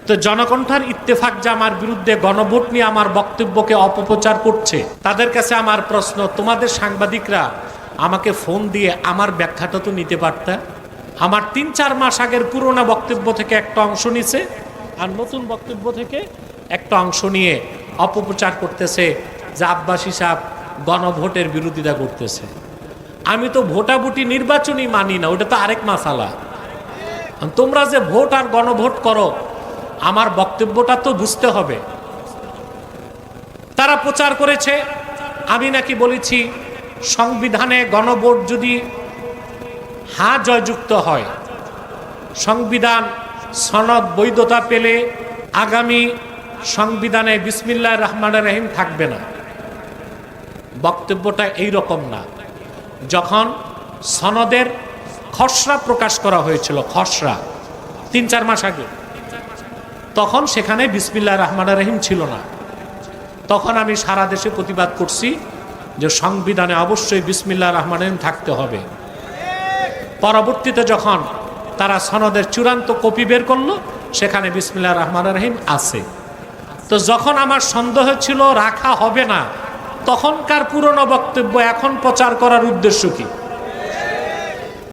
তো জনকণ্ঠের ইত্তেফাক যে আমার বিরুদ্ধে গণভোট নিয়ে আমার বক্তব্যকে অপপ্রচার করছে, তাদের কাছে আমার প্রশ্ন, তোমাদের সাংবাদিকরা আমাকে ফোন দিয়ে আমার ব্যাখ্যাটা তো নিতে পারতা। আমার ৩-৪ মাস আগের পুরোনো বক্তব্য থেকে একটা অংশ নিছে, আর নতুন বক্তব্য থেকে একটা অংশ নিয়ে অপপ্রচার করতেছে যে আব্বাসী সাহেব গণভোটের বিরোধিতা করতেছে। আমি তো ভোটাভুটি নির্বাচনই মানি না, ওটা তো আরেক মাসালা। তোমরা যে ভোট আর গণভোট করো, আমার বক্তব্যটা তো বুঝতে হবে। তারা প্রচার করেছে আমি নাকি বলেছি সংবিধানে গণভোট যদি হ্যাঁ জয়যুক্ত হয়, সংবিধান সনদ বৈধতা পেলে আগামী সংবিধানে বিসমিল্লাহির রহমানির রহিম থাকবে না। বক্তব্যটা এই রকম না। যখন সনদের খসড়া প্রকাশ করা হয়েছিল, খসড়া ৩-৪ মাস আগে, তখন সেখানে বিসমিল্লাহির রহমানির রহিম ছিল না। তখন আমি সারা দেশে প্রতিবাদ করছি যে সংবিধানে অবশ্যই বিসমিল্লাহির রহমানির রহিম থাকতে হবে। পরবর্তীতে যখন তারা সনদের চূড়ান্ত কপি বের করলো, সেখানে বিসমিল্লাহির রহমানির রহিম আছে। তো যখন আমার সন্দেহ ছিল রাখা হবে না, তখনকার পুরনো বক্তব্য এখন প্রচার করার উদ্দেশ্য কি?